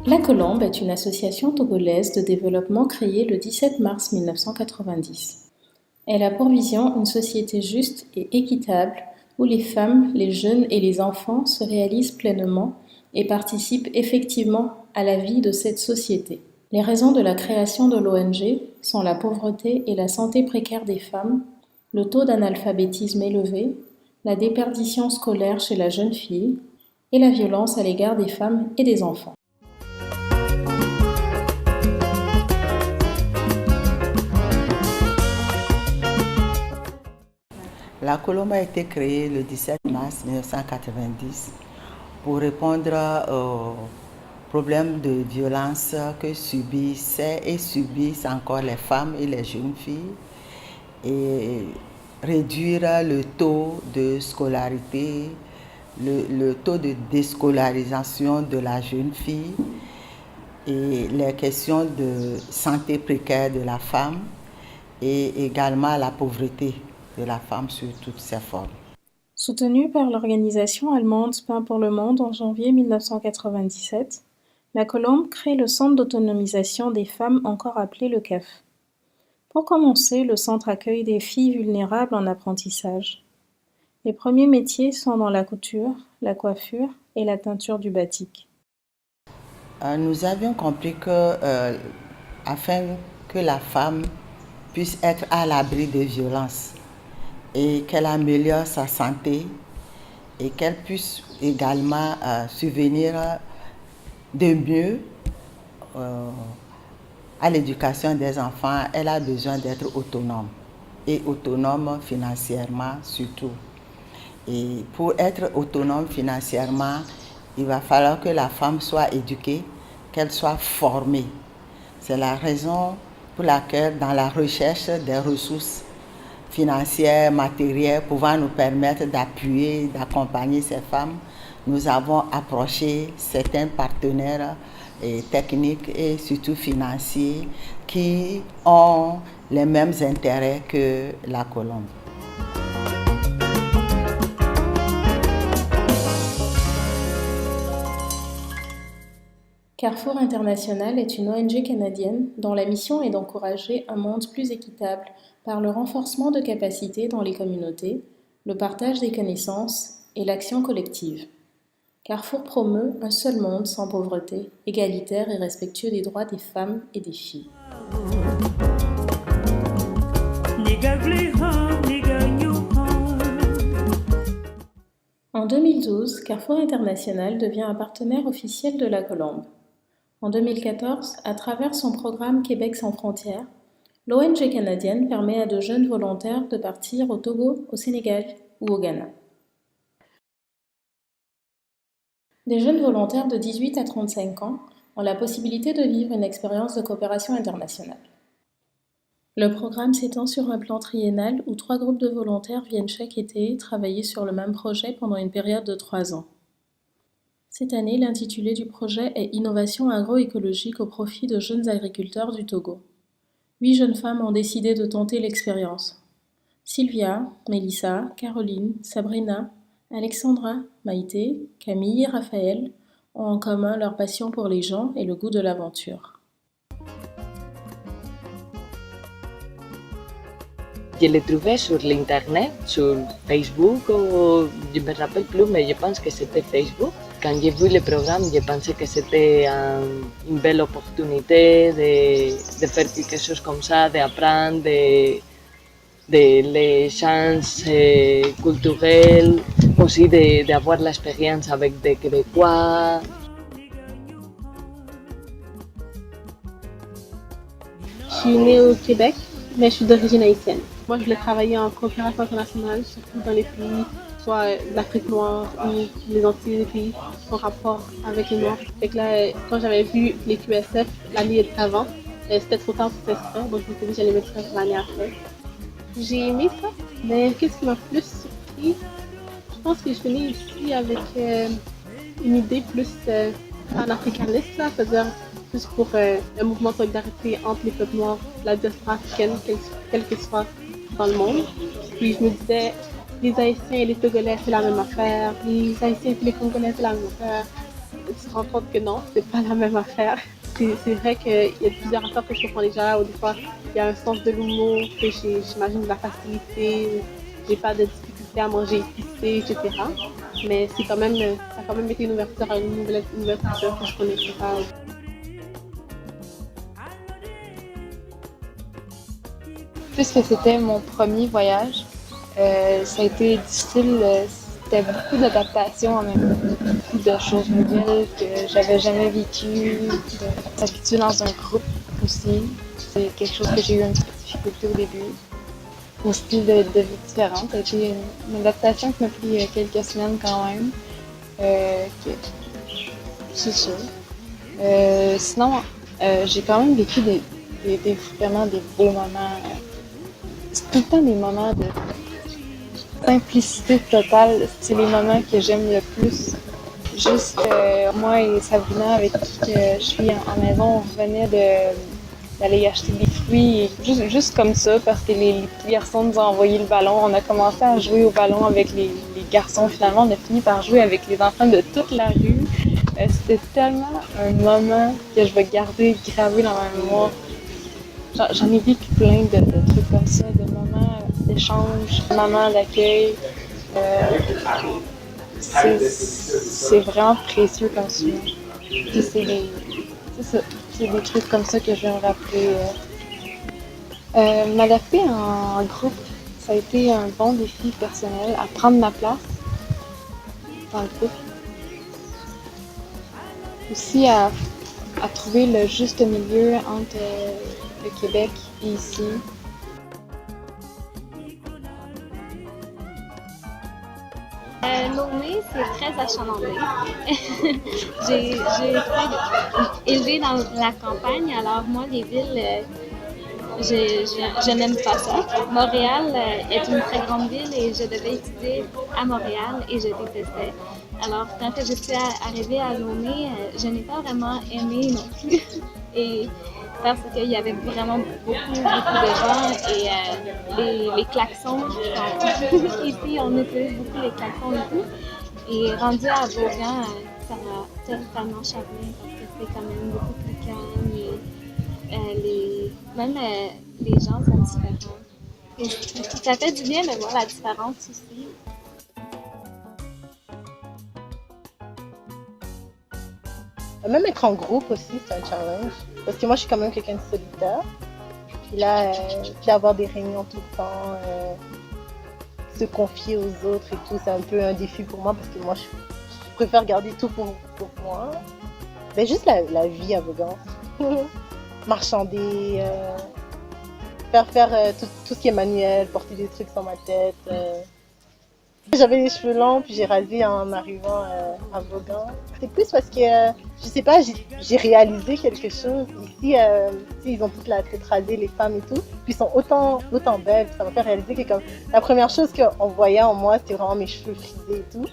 La Colombe est une association togolaise de développement créée le 17 mars 1990. Elle a pour vision une société juste et équitable où les femmes, les jeunes et les enfants se réalisent pleinement et participent effectivement à la vie de cette société. Les raisons de la création de l'ONG sont la pauvreté et la santé précaire des femmes, le taux d'analphabétisme élevé, la déperdition scolaire chez la jeune fille et la violence à l'égard des femmes et des enfants. La Colombe a été créée le 17 mars 1990 pour répondre aux problèmes de violence que subissaient et subissent encore les femmes et les jeunes filles et réduire le taux de scolarité, le taux de déscolarisation de la jeune fille et les questions de santé précaire de la femme et également la pauvreté de la femme sous toutes ses formes. Soutenue par l'organisation allemande Pain pour le Monde en janvier 1997, la Colombe crée le Centre d'autonomisation des femmes, encore appelé le CAF. Pour commencer, le centre accueille des filles vulnérables en apprentissage. Les premiers métiers sont dans la couture, la coiffure et la teinture du batik. Nous avions compris que afin que la femme puisse être à l'abri des violences et qu'elle améliore sa santé et qu'elle puisse également subvenir de mieux à l'éducation des enfants, elle a besoin d'être autonome et autonome financièrement surtout. Et pour être autonome financièrement, il va falloir que la femme soit éduquée, qu'elle soit formée. C'est la raison pour laquelle dans la recherche des ressources financières, matérielles, pouvant nous permettre d'appuyer, d'accompagner ces femmes, nous avons approché certains partenaires techniques et surtout financiers qui ont les mêmes intérêts que la Colombe. Carrefour International est une ONG canadienne dont la mission est d'encourager un monde plus équitable par le renforcement de capacités dans les communautés, le partage des connaissances et l'action collective. Carrefour promeut un seul monde sans pauvreté, égalitaire et respectueux des droits des femmes et des filles. En 2012, Carrefour International devient un partenaire officiel de la Colombe. En 2014, à travers son programme Québec sans frontières, l'ONG canadienne permet à de jeunes volontaires de partir au Togo, au Sénégal ou au Ghana. Des jeunes volontaires de 18 à 35 ans ont la possibilité de vivre une expérience de coopération internationale. Le programme s'étend sur un plan triennal où 3 groupes de volontaires viennent chaque été travailler sur le même projet pendant une période de 3 ans. Cette année, l'intitulé du projet est « Innovation agroécologique au profit de jeunes agriculteurs du Togo ». 8 jeunes femmes ont décidé de tenter l'expérience. Sylvia, Mélissa, Caroline, Sabrina, Alexandra, Maïté, Camille et Raphaël ont en commun leur passion pour les gens et le goût de l'aventure. Je l'ai trouvé sur l'internet, sur Facebook ou je ne me rappelle plus, mais je pense que c'était Facebook. Quand j'ai vu le programme, je pensais que c'était une belle opportunité de faire quelque chose comme ça, d'apprendre de les chances culturelles, aussi d'avoir l'expérience avec des Québécois. Je suis née au Québec, mais je suis d'origine haïtienne. Moi, je voulais travailler en coopération internationale, surtout dans les pays, soit l'Afrique noire ou les Antilles, les pays en rapport avec les Noirs. Fait que là, quand j'avais vu les QSF l'année avant, c'était trop tard pour s'inscrire, donc je me suis dit que j'allais m'inscrire l'année après. J'ai aimé ça, mais qu'est-ce qui m'a plus surpris? Je pense que je venais ici avec une idée plus panafricaniste, c'est-à-dire plus pour un mouvement de solidarité entre les peuples noirs, la diaspora africaine, quelle que soit dans le monde. Puis je me disais, les Haïtiens et les Togolais, c'est la même affaire, les Haïtiens et les Congolais, c'est la même affaire. tu te rends compte que non, c'est pas la même affaire. C'est vrai qu'il y a plusieurs affaires que je comprends déjà, ou des fois, il y a un sens de l'humour, que j'imagine de la facilité, j'ai pas de difficulté à manger épicé, etc. Mais ça a quand même été une ouverture à une nouvelle culture que je connaissais pas. Puisque c'était mon premier voyage, ça a été difficile. C'était beaucoup d'adaptation en même temps, beaucoup de choses nouvelles que j'avais jamais vécues, de s'habituer dans un groupe aussi. C'est quelque chose que j'ai eu un petit peu de difficulté au début. Au style de vie différent, ça a été une adaptation qui m'a pris quelques semaines quand même. C'est sûr. Sinon, j'ai quand même vécu vraiment des beaux moments. C'est tout le temps des moments de simplicité totale. C'est les moments que j'aime le plus. Juste moi et Sabrina, avec qui je suis en maison, on revenait d'aller acheter des fruits. Juste comme ça, parce que les petits garçons nous ont envoyé le ballon. On a commencé à jouer au ballon avec les garçons. Finalement, on a fini par jouer avec les enfants de toute la rue. C'était tellement un moment que je vais garder gravé dans ma mémoire. J'en ai vécu plein de trucs comme ça, de moments d'échange, de moments d'accueil. C'est vraiment précieux comme souvenir. Puis c'est des trucs comme ça que je vais me rappeler. M'adapter en groupe, ça a été un bon défi personnel, à prendre ma place dans le groupe. Aussi à trouver le juste milieu entre le Québec et ici. Lomé, c'est très achalandé. J'ai été élevée dans la campagne, alors moi, les villes, je n'aime pas ça. Montréal est une très grande ville et je devais étudier à Montréal et je détestais. Alors, quand je suis arrivée à Lomé, je n'ai pas vraiment aimé non plus. Et parce qu'il y avait vraiment beaucoup de gens et les klaxons. Ici, on utilise beaucoup les klaxons et tout. Et rendu à Vaughan, ça m'a totalement charmé parce que c'est quand même beaucoup plus calme et même les gens sont différents. Et ça fait du bien de voir la différence aussi. Même être en groupe aussi, c'est un challenge. Parce que moi, je suis quand même quelqu'un de solitaire. Puis là, puis avoir des réunions tout le temps, se confier aux autres et tout, c'est un peu un défi pour moi parce que moi, je préfère garder tout pour moi. Mais juste la vie à Vaughan. Marchander, faire tout ce qui est manuel, porter des trucs sur ma tête. J'avais les cheveux longs, puis j'ai rasé en arrivant à Vaughan. C'est plus parce que, je sais pas, j'ai réalisé quelque chose. Ici, ils ont toute la tête rasée, les femmes et tout, puis ils sont autant belles. Ça m'a fait réaliser que comme la première chose qu'on voyait en moi, c'était vraiment mes cheveux frisés et tout.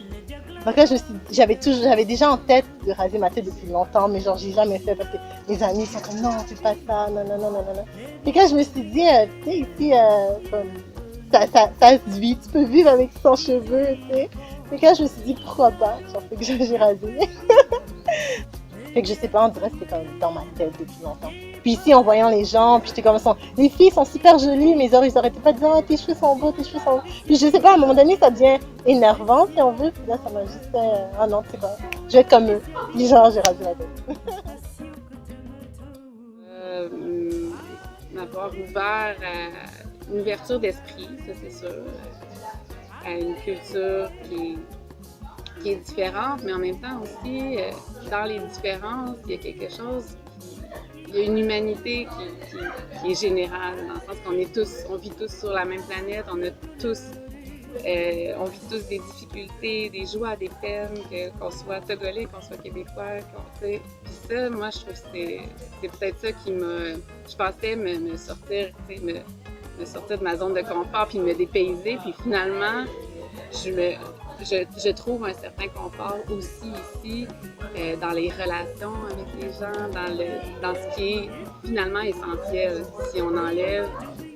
Donc là, j'avais déjà en tête de raser ma tête depuis longtemps, mais genre, j'ai jamais fait parce que mes amis sont comme non, fais pas ça, non. Et quand je me suis dit, tu sais, ici, ça se vit, tu peux vivre avec 100 cheveux, tu sais. Et quand je me suis dit, pourquoi pas, genre, fait que j'ai rasé. Fait que je sais pas, on dirait que c'était comme dans ma tête depuis longtemps. Puis ici, en voyant les gens, puis j'étais comme ça, les filles sont super jolies, mais ils arrêtaient pas de dire, oh, tes cheveux sont beaux. Puis je sais pas, à un moment donné, ça devient énervant, si on veut. Puis là, ça m'a juste fait, ah non, tu sais quoi, je vais être comme eux. Puis genre, j'ai rasé la tête. M'avoir ouvert à une ouverture d'esprit, ça c'est sûr, à une culture qui est différente, mais en même temps aussi, dans les différences, il y a quelque chose, il y a une humanité qui est générale, dans le sens on vit tous sur la même planète, on vit tous des difficultés, des joies, des peines, qu'on soit togolais, qu'on soit québécois, puis ça, moi, je trouve que c'est peut-être ça qui je pensais me sortir, me sortir de ma zone de confort, puis me dépayser, puis finalement, je trouve un certain confort aussi ici, dans les relations avec les gens, dans ce qui est finalement essentiel. Si on enlève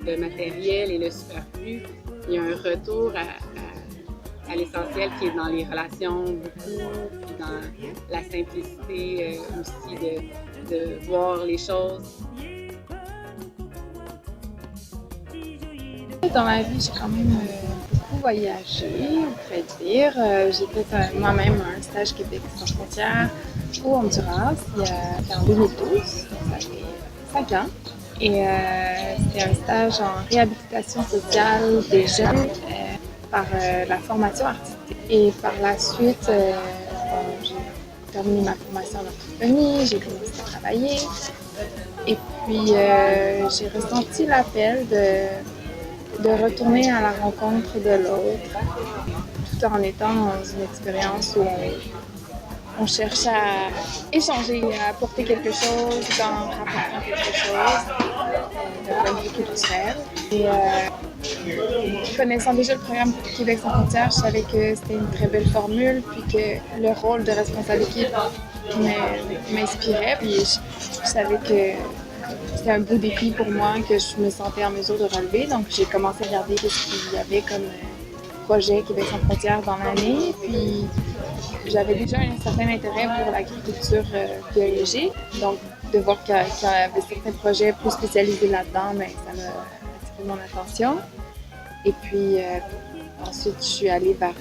le matériel et le superflu, il y a un retour à l'essentiel qui est dans les relations beaucoup, puis dans la simplicité aussi de voir les choses. Dans ma vie, j'ai quand même beaucoup voyagé, on pourrait dire. J'ai fait moi-même un stage Québec sans frontières au Honduras en 2012, donc ça fait 5 ans. Et c'était un stage en réhabilitation sociale des jeunes par la formation artistique. Et par la suite, j'ai terminé ma formation en orthophonie, j'ai commencé à travailler. Et puis, j'ai ressenti l'appel de retourner à la rencontre de l'autre, tout en étant dans une expérience où on cherche à échanger, à apporter quelque chose, en rapportant quelque chose d'un point de vue culturel. Et connaissant déjà le programme Québec sans frontières, je savais que c'était une très belle formule, puis que le rôle de responsable d'équipe m'inspirait, puis je savais que c'était un beau défi pour moi que je me sentais en mesure de relever. Donc, j'ai commencé à regarder ce qu'il y avait comme projet Québec sans frontières dans l'année. Puis, j'avais déjà un certain intérêt pour l'agriculture biologique. Donc, de voir qu'il y avait certains projets plus spécialisés là-dedans, mais ça m'a attiré mon attention. Et puis, ensuite, je suis allée vers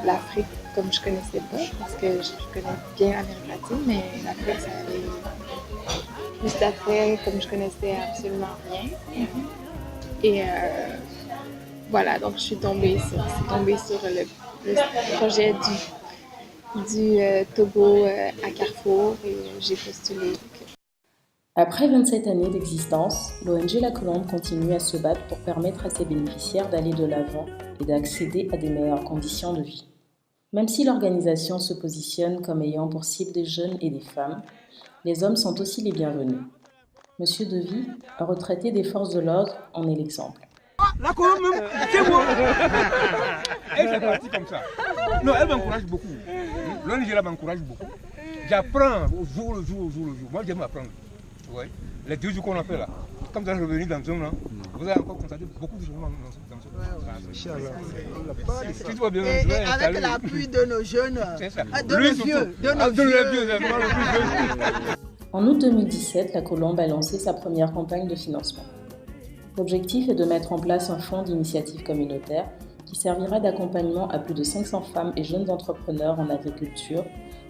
l'Afrique comme je connaissais pas, parce que je connais bien l'Amérique latine, mais l'Afrique, ça avait plus d'attrait, comme je connaissais absolument rien. Et voilà, donc je suis tombée sur le projet du Togo à Carrefour et j'ai postulé. Après 27 années d'existence, l'ONG La Colombe continue à se battre pour permettre à ses bénéficiaires d'aller de l'avant et d'accéder à des meilleures conditions de vie. Même si l'organisation se positionne comme ayant pour cible des jeunes et des femmes, les hommes sont aussi les bienvenus. Monsieur Devy, un retraité des forces de l'ordre, en est l'exemple. La Colombe, c'est moi. Elle fait partie comme ça. Non, elle m'encourage beaucoup. L'ONG là m'encourage beaucoup. J'apprends au jour le jour. Moi, j'aime apprendre. Ouais. Les 2 jours qu'on a fait là, comme vous allez revenir dans Zoom là, vous allez encore constater beaucoup de changements dans ce et avec l'appui de nos jeunes, de nos vieux. En août 2017, la Colombe a lancé sa première campagne de financement. L'objectif est de mettre en place un fonds d'initiative communautaire qui servira d'accompagnement à plus de 500 femmes et jeunes entrepreneurs en agriculture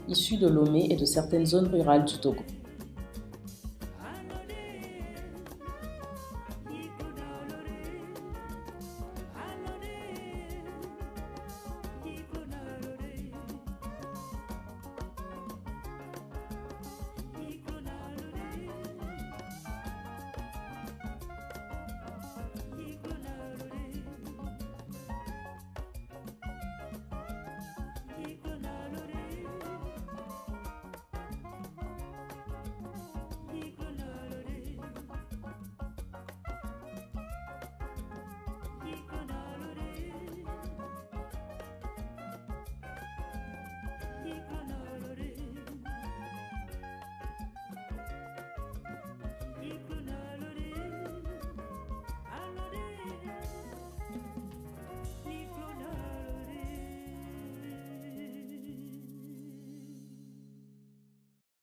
issus de Lomé et de certaines zones rurales du Togo.